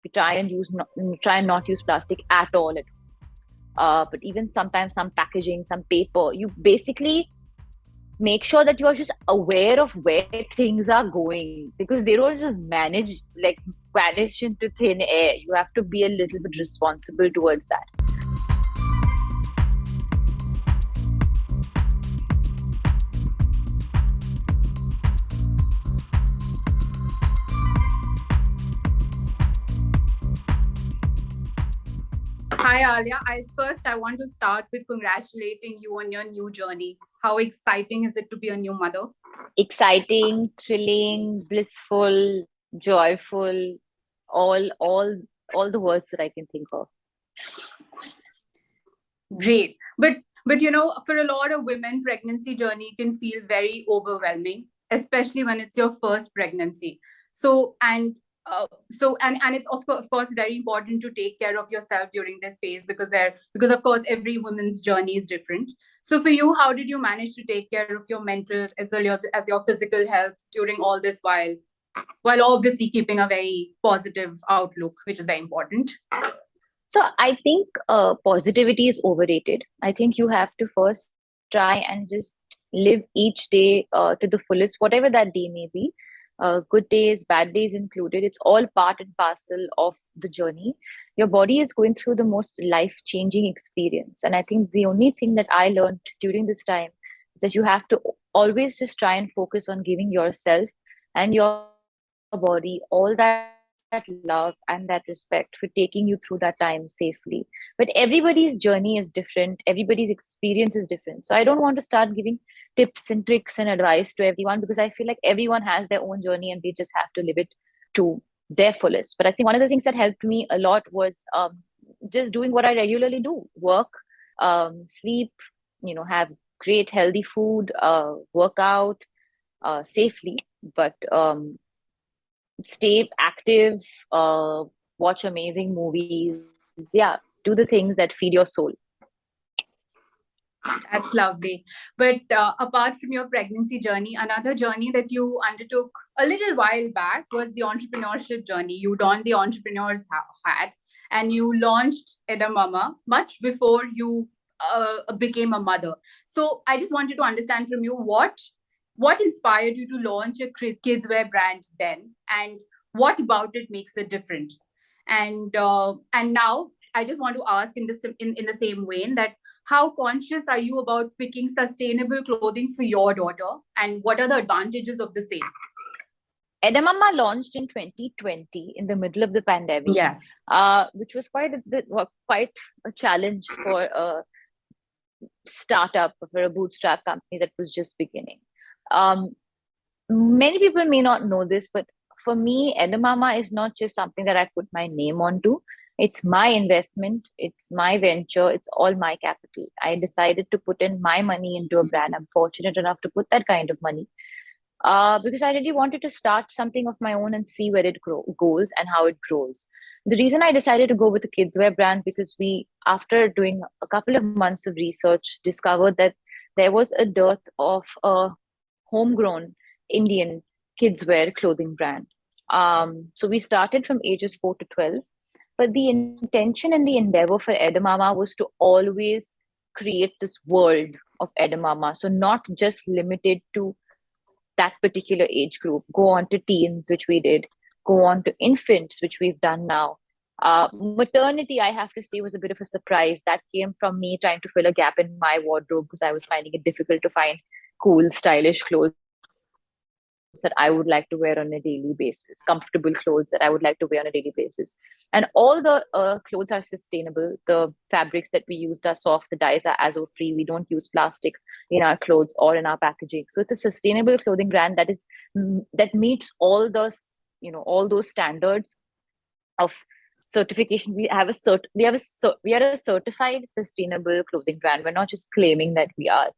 We try and not use plastic at all. But even sometimes some packaging, some paper, you basically make sure that you are just aware of where things are going, because they don't just vanish into thin air. You have to be a little bit responsible towards that. Hi, Alia. I want to start with congratulating you on your new journey. How exciting is it to be a new mother? Exciting, thrilling, blissful, joyful, all the words that I can think of. Great. But for a lot of women, pregnancy journey can feel very overwhelming, especially when it's your first pregnancy. So it's of course very important to take care of yourself during this phase, because of course every woman's journey is different. So for you, how did you manage to take care of your mental as well as your physical health during all this, while obviously keeping a very positive outlook, which is very important? So I think positivity is overrated. I think you have to first try and just live each day to the fullest, whatever that day may be. Good days, bad days included. It's all part and parcel of the journey. Your body is going through the most life-changing experience. And I think the only thing that I learned during this time is that you have to always just try and focus on giving yourself and your body all that love and that respect for taking you through that time safely. But everybody's journey is different, everybody's experience is different. So I don't want to start giving tips and tricks and advice to everyone, because I feel like everyone has their own journey and they just have to live it to their fullest. But I think one of the things that helped me a lot was just doing what I regularly do: work, sleep, have great healthy food, work out safely, but stay active, watch amazing movies. Yeah, do the things that feed your soul. That's lovely. But apart from your pregnancy journey, another journey that you undertook a little while back was the entrepreneurship journey. You donned the entrepreneur's hat and you launched Edamama much before you became a mother. So I just wanted to understand from you what inspired you to launch a kidswear brand then, and what about it makes it different? And now I just want to ask in the same vein, that how conscious are you about picking sustainable clothing for your daughter, and what are the advantages of the same? Edamama launched in 2020 in the middle of the pandemic. Yes. Which was quite a challenge for a startup, for a bootstrap company that was just beginning. Many people may not know this, but for me, Edamama is not just something that I put my name onto. It's my investment, it's my venture, it's all my capital. I decided to put in my money into a brand. I'm fortunate enough to put that kind of money because I really wanted to start something of my own and see where it goes and how it grows. The reason I decided to go with a kidswear brand, because we, after doing a couple of months of research, discovered that there was a dearth of a homegrown Indian kidswear clothing brand. So we started from ages 4 to 12. But the intention and the endeavor for Edamama was to always create this world of Edamama. So not just limited to that particular age group. Go on to teens, which we did. Go on to infants, which we've done now. Maternity, I have to say, was a bit of a surprise. That came from me trying to fill a gap in my wardrobe, because I was finding it difficult to find cool, stylish clothes that I would like to wear on a daily basis, comfortable clothes that I would like to wear on a daily basis. And all the clothes are sustainable. The fabrics that we used are soft. The dyes are azo-free. We don't use plastic in our clothes or in our packaging. So it's a sustainable clothing brand that meets all those standards of certification. We are a certified sustainable clothing brand. We're not just claiming that we are.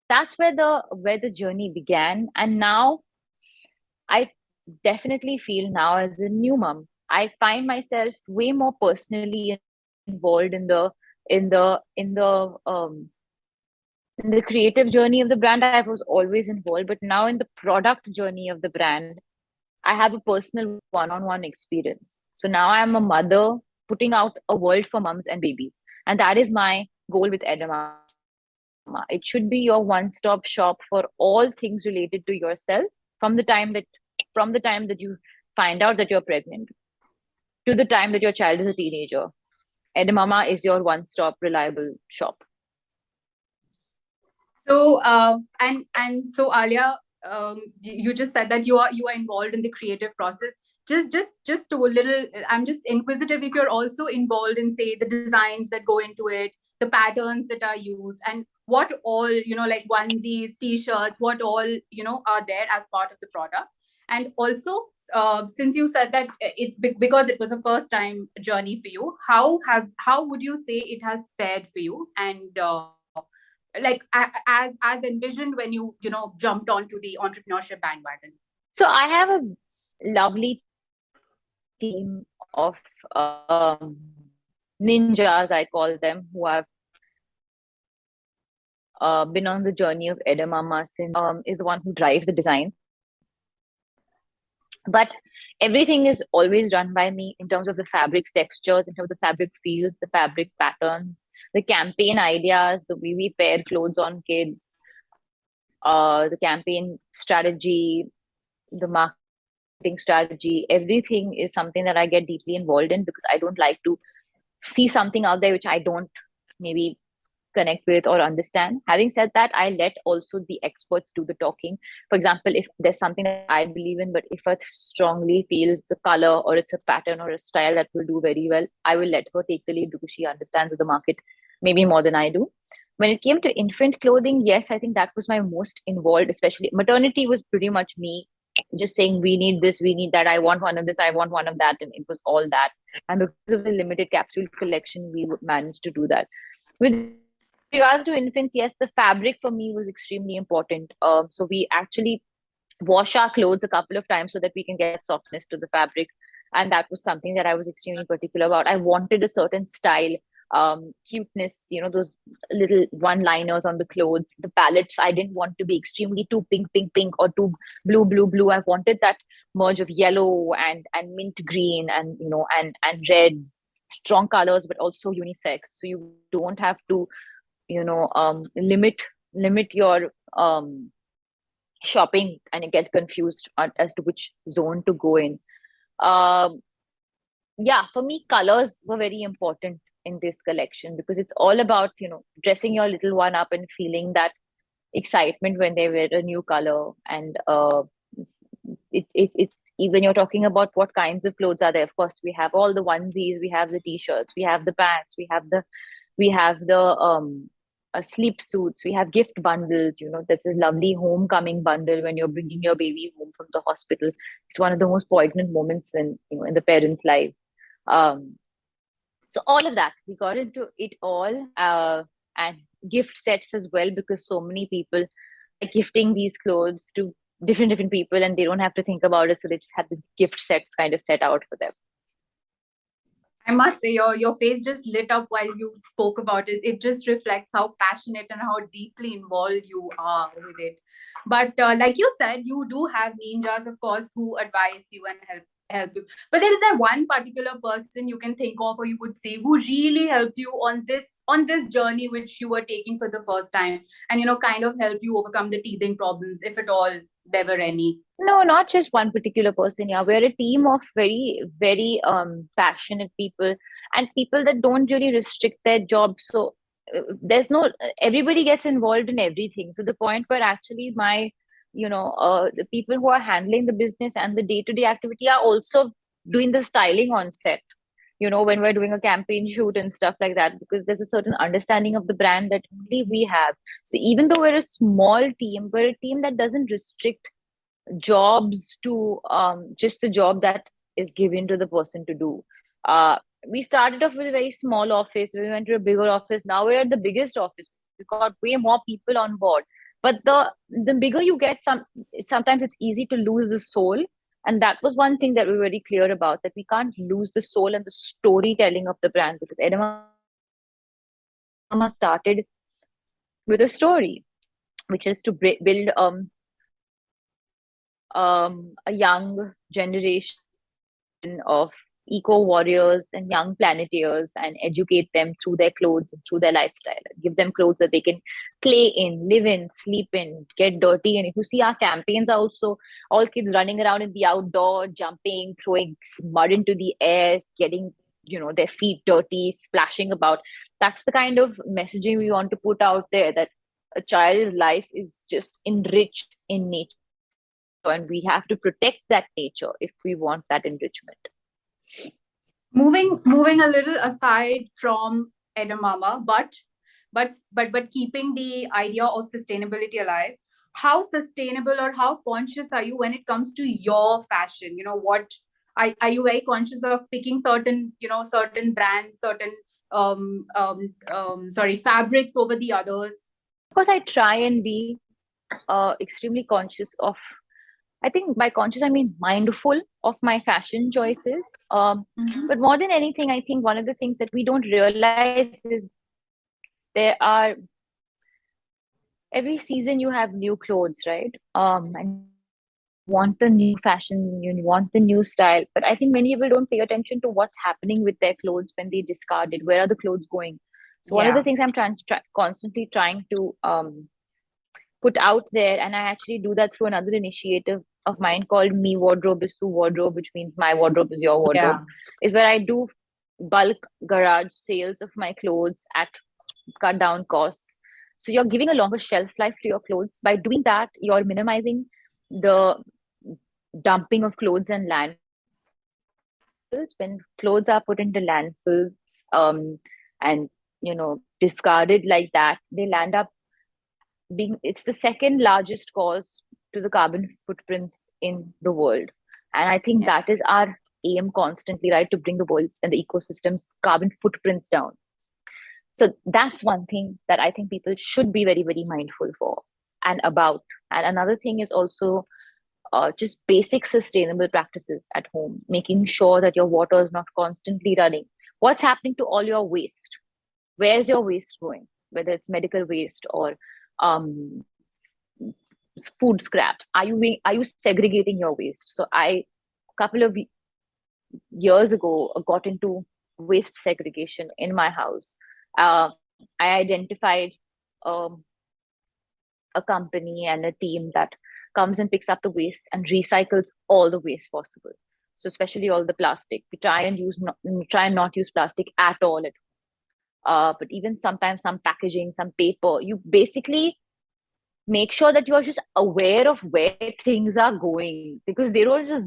That's where the journey began. And now I definitely feel, now as a new mom, I find myself way more personally involved in the creative journey of the brand. I was always involved, but now in the product journey of the brand, I have a personal one-on-one experience. So now I'm a mother putting out a world for moms and babies. And that is my goal with Edamama. It should be your one-stop shop for all things related to yourself from the time that you find out that you're pregnant to the time that your child is a teenager. Edamama is your one-stop reliable shop. So and so Alia, you just said that you are involved in the creative process. Just a little. I'm just inquisitive if you're also involved in, say, the designs that go into it, the patterns that are used, and what all, like onesies, t-shirts, what all, are there as part of the product. And also, since you said that it's because it was a first time journey for you, how would you say it has fared for you? And like as envisioned when you jumped onto the entrepreneurship bandwagon. So I have a lovely team of ninjas, I call them, who have been on the journey of Edamama since is the one who drives the design. But everything is always run by me in terms of the fabrics textures, in terms of the fabric feels, the fabric patterns, the campaign ideas, the way we pair clothes on kids, the campaign strategy, the marketing strategy. Everything is something that I get deeply involved in because I don't like to see something out there which I don't maybe connect with or understand. Having said that, I let also the experts do the talking. For example, if there's something that I believe in, but if I strongly feel it's a color or it's a pattern or a style that will do very well, I will let her take the lead because she understands the market maybe more than I do. When it came to infant clothing, yes, I think that was my most involved, especially maternity was pretty much me just saying, we need this, we need that, I want one of this, I want one of that. And it was all that. And because of the limited capsule collection, we managed to do that. With regards to infants, yes, the fabric for me was extremely important. So we actually wash our clothes a couple of times so that we can get softness to the fabric. And that was something that I was extremely particular about. I wanted a certain style, cuteness, those little one liners on the clothes, the palettes. I didn't want to be extremely too pink, pink, pink, or too blue, blue, blue. I wanted that merge of yellow and mint green and and reds, strong colors, but also unisex. So you don't have to limit your shopping and you get confused as to which zone to go in. um yeah, for me colors were very important in this collection because it's all about dressing your little one up and feeling that excitement when they wear a new color. And it's even you're talking about what kinds of clothes are there. Of course, we have all the onesies, we have the t-shirts, we have the pants, we have the sleep suits, we have gift bundles. There's this lovely homecoming bundle when you're bringing your baby home from the hospital. It's one of the most poignant moments in the parent's life. um so all of that, we got into it all. And gift sets as well, because so many people like gifting these clothes to different people and they don't have to think about it, so they just have this gift sets kind of set out for them. I must say, your face just lit up while you spoke about it. It just reflects how passionate and how deeply involved you are with it. But like you said, you do have ninjas, of course, who advise you and help you. But there is that one particular person you can think of, or you would say, who really helped you on this journey which you were taking for the first time, and kind of helped you overcome the teething problems, if at all there were any. No, not just one particular person. Yeah, we're a team of very, very passionate people and people that don't really restrict their jobs. So there's no everybody gets involved in everything to the point where actually the people who are handling the business and the day-to-day activity are also doing the styling on set. When we're doing a campaign shoot and stuff like that, because there's a certain understanding of the brand that only we have. So even though we're a small team, we're a team that doesn't restrict jobs to just the job that is given to the person to do. We started off with a very small office. We went to a bigger office. Now we're at the biggest office. We got way more people on board. But the bigger you get, sometimes it's easy to lose the soul. And that was one thing that we were very clear about, that we can't lose the soul and the storytelling of the brand, because Edamama started with a story, which is to build a young juggling generation of eco warriors and young planeteers and educate them through their clothes and through their lifestyle. Give them clothes that they can play in, live in, sleep in, get dirty. And if you see our campaigns are also all kids running around in the outdoor, jumping, throwing mud into the air, getting, their feet dirty, splashing about. That's the kind of messaging we want to put out there, that a child's life is just enriched in nature, and we have to protect that nature if we want that enrichment. Moving a little aside from edamama, but keeping the idea of sustainability alive. How sustainable or how conscious are you when it comes to your fashion? What are you very conscious of picking certain brands, certain fabrics over the others? Of course, I try and be extremely conscious of, I think by conscious, I mean mindful of my fashion choices. But more than anything, I think one of the things that we don't realize is there are, every season you have new clothes, right? And you want the new fashion, you want the new style. But I think many people don't pay attention to what's happening with their clothes when they discard it. Where are the clothes going? So one of the things I'm constantly trying to put out there, and I actually do that through another initiative of mine called Me Wardrobe is to Wardrobe, which means my wardrobe is your wardrobe, is where I do bulk garage sales of my clothes at cut down costs. So you're giving a longer shelf life to your clothes. By doing that, you're minimizing the dumping of clothes and landfills. When clothes are put into landfills and discarded like that, they land up being, it's the second largest cause to the carbon footprints in the world. And I think that is our aim constantly, right? To bring the world's and the ecosystem's carbon footprints down. So that's one thing that I think people should be very, very mindful for and about. And another thing is also just basic sustainable practices at home, making sure that your water is not constantly running. What's happening to all your waste? Where's your waste going? Whether it's medical waste or food scraps. Are you segregating your waste? So I, a couple of years ago, got into waste segregation in my house. I identified a company and a team that comes and picks up the waste and recycles all the waste possible. So especially all the plastic. We try and not use plastic at all. But even sometimes some packaging, some paper, you basically make sure that you are just aware of where things are going, because they don't just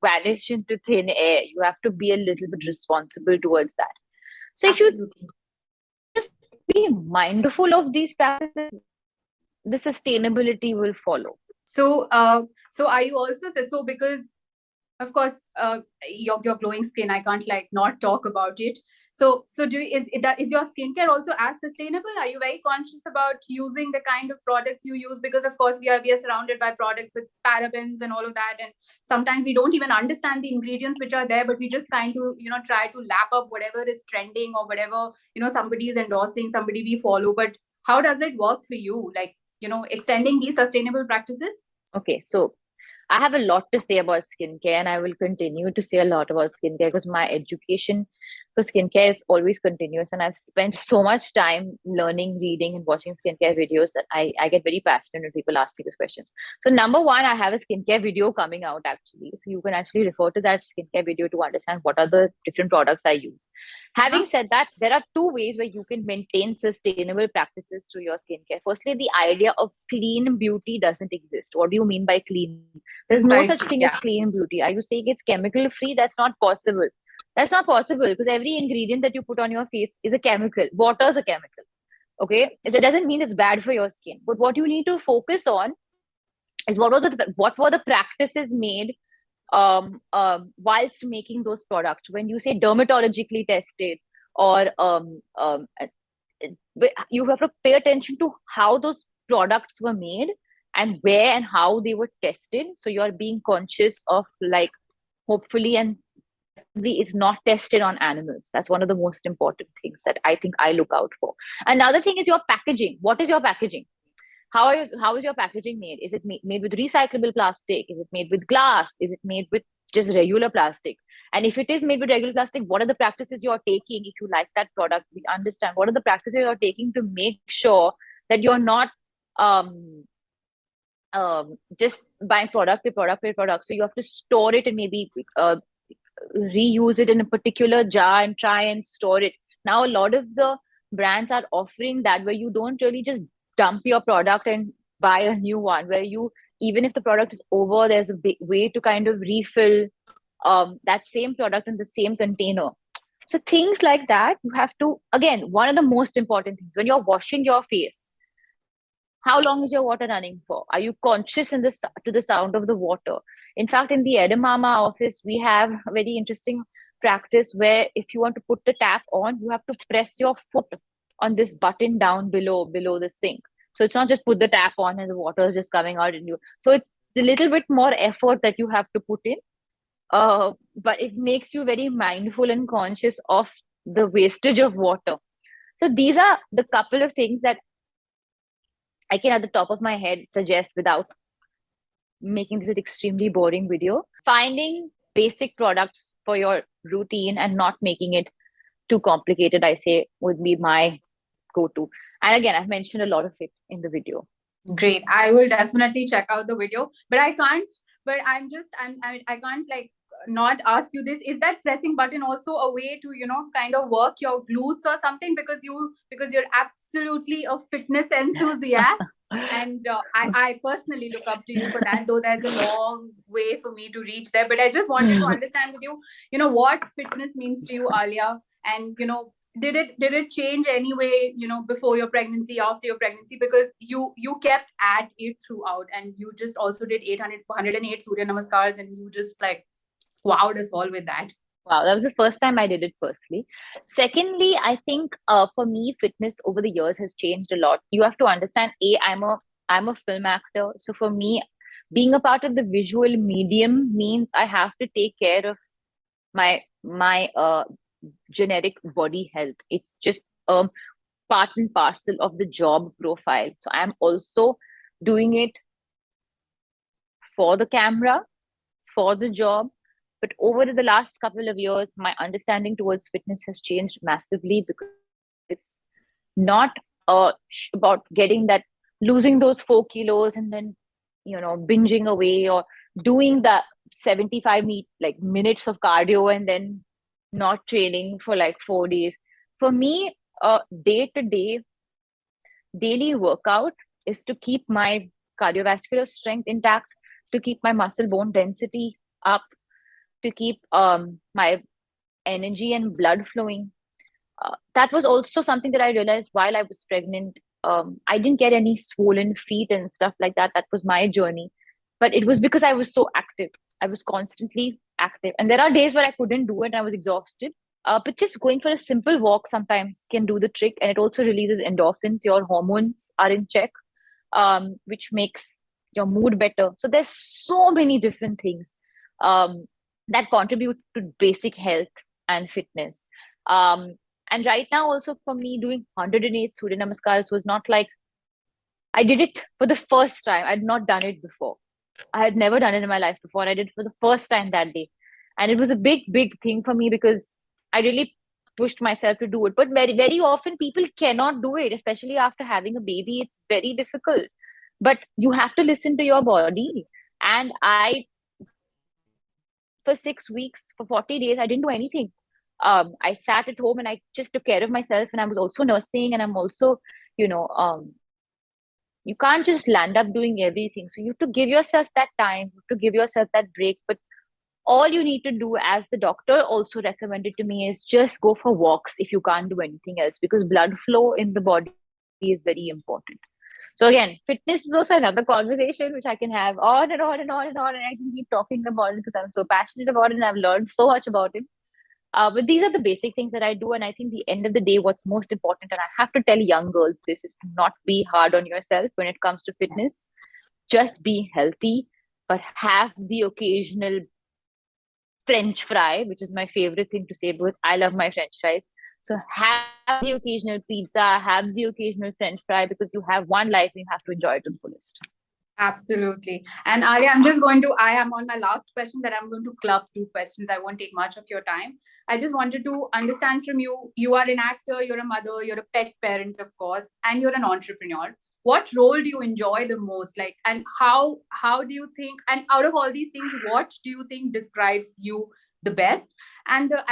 vanish into thin air. You have to be a little bit responsible towards that. So if you just be mindful of these practices, the sustainability will follow. So are you also because of course your glowing skin, I can't not talk about it. So is your skincare also as sustainable? Are you very conscious about using the kind of products you use? Because of course we are surrounded by products with parabens and all of that, and sometimes we don't even understand the ingredients which are there, but we just kind of try to lap up whatever is trending or whatever somebody is endorsing, somebody we follow. But how does it work for you, extending these sustainable practices? Okay, so I have a lot to say about skincare, and I will continue to say a lot about skincare because my education for skincare is always continuous, and I've spent so much time learning, reading, and watching skincare videos that I get very passionate when people ask me these questions. So number one, I have a skincare video coming out actually. So you can actually refer to that skincare video to understand what are the different products I use. Having said that, there are two ways where you can maintain sustainable practices through your skincare. Firstly, the idea of clean beauty doesn't exist. What do you mean by clean? There's no such thing as clean beauty. Are you saying it's chemical free? That's not possible. That's not possible because every ingredient that you put on your face is a chemical. Water is a chemical. Okay, that doesn't mean it's bad for your skin. But what you need to focus on is what were the practices made whilst making those products. When you say dermatologically tested, or you have to pay attention to how those products were made and where and how they were tested. So you're being conscious of hopefully and definitely it's not tested on animals. That's one of the most important things that I think I look out for. Another thing is your packaging. What is your packaging? how is your packaging made? Is it made with recyclable plastic? Is it made with glass? Is it made with just regular plastic? And if it is made with regular plastic, what are the practices you're taking? If you like that product, we understand what are the practices you're taking to make sure that you're not um just buying product. So you have to store it and maybe reuse it in a particular jar and try and store it. Now, a lot of the brands are offering that, where you don't really just dump your product and buy a new one, where you, even if the product is over, there's a big way to kind of refill that same product in the same container. So things like that, you have to, again, one of the most important things when you're washing your face, how long is your water running for? Are you conscious in this to the sound of the water? In fact, in the Edamama office, we have a very interesting practice where if you want to put the tap on, you have to press your foot on this button down below the sink. So it's not just put the tap on and the water is just coming out in you. So it's a little bit more effort that you have to put in. But it makes you very mindful and conscious of the wastage of water. So these are the couple of things that I can, at the top of my head, suggest without making this an extremely boring video. Finding basic products for your routine and not making it too complicated, I say, would be my go-to. And again, I've mentioned a lot of it in the video. Great. I will definitely check out the video, but I can't. But I can't like not ask you this. Is that pressing button also a way to kind of work your glutes or something, because you're absolutely a fitness enthusiast, and I personally look up to you for that. Though there's a long way for me to reach there, but I just wanted to understand with you, what fitness means to you, Alia, and did it change anyway, before your pregnancy, after your pregnancy, because you kept at it throughout, and you just also did 108 Surya Namaskars, and you just like wowed us all with that. Wow, that was the first time I did it, firstly. Secondly, I think for me, fitness over the years has changed a lot. You have to understand, I'm a film actor. So for me, being a part of the visual medium means I have to take care of my generic body health. It's just part and parcel of the job profile. So I'm also doing it for the camera, for the job. But over the last couple of years, my understanding towards fitness has changed massively, because it's not about getting that, losing those 4 kilos and then binging away, or doing the 75 minutes of cardio and then not training for like 4 days. For me, day to day daily workout is to keep my cardiovascular strength intact, to keep my muscle bone density up, to keep my energy and blood flowing. That was also something that I realized while I was pregnant. I didn't get any swollen feet and stuff like that. That was my journey. But it was because I was so active. I was constantly active. And there are days where I couldn't do it and I was exhausted. But just going for a simple walk sometimes can do the trick. And it also releases endorphins. Your hormones are in check, which makes your mood better. So there's so many different things that contribute to basic health and fitness. And right now, also for me, doing 108 Surya Namaskars was not like I did it for the first time. I had not done it before. I had never done it in my life before. I did it for the first time that day. And it was a big, big thing for me, because I really pushed myself to do it. But very, very often people cannot do it, especially after having a baby. It's very difficult. But you have to listen to your body. And for 6 weeks, for 40 days, I didn't do anything. I sat at home and I just took care of myself, and I was also nursing, and I'm also, you can't just land up doing everything. So you have to give yourself that time, you have to give yourself that break. But all you need to do, as the doctor also recommended to me, is just go for walks if you can't do anything else, because blood flow in the body is very important. So again, fitness is also another conversation which I can have on and on and on and on, and I can keep talking about it because I'm so passionate about it and I've learned so much about it. But these are the basic things that I do, and I think the end of the day, what's most important, and I have to tell young girls this, is to not be hard on yourself when it comes to fitness. Just be healthy, but have the occasional French fry, which is my favorite thing to say because I love my French fries. So have the occasional pizza, have the occasional French fry, because you have one life and you have to enjoy it to the fullest. Absolutely. And Arya, I am on my last question that I'm going to club two questions. I won't take much of your time. I just wanted to understand from you, you are an actor, you're a mother, you're a pet parent, of course, and you're an entrepreneur. What role do you enjoy the most? Like, and how do you think, and out of all these things, what do you think describes you the best? And the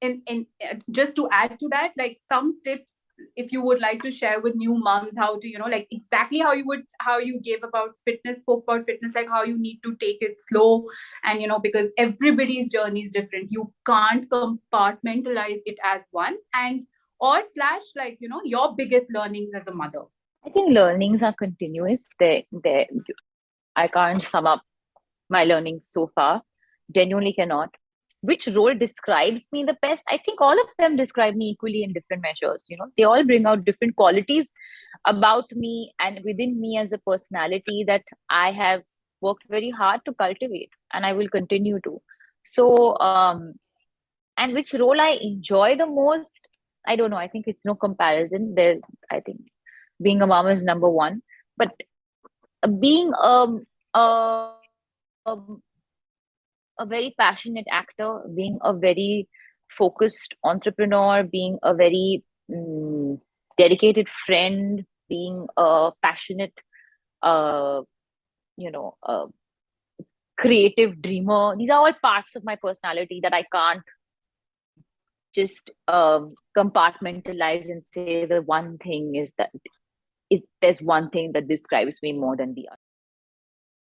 and just to add to that, like some tips if you would like to share with new moms how to like exactly how you gave about fitness, spoke about fitness, like how you need to take it slow, and because everybody's journey is different, you can't compartmentalize it as one, and or slash like your biggest learnings as a mother. I think learnings are continuous. I can't sum up my learnings so far. Genuinely cannot. Which role describes me the best? I think all of them describe me equally in different measures. They all bring out different qualities about me and within me as a personality that I have worked very hard to cultivate, and I will continue to. So, and which role I enjoy the most? I don't know. I think it's no comparison. I think being a mom is number one, but being a very passionate actor, being a very focused entrepreneur, being a very dedicated friend, being a passionate, uh, a creative dreamer. These are all parts of my personality that I can't just compartmentalize and say the one thing is that is there's one thing that describes me more than the other.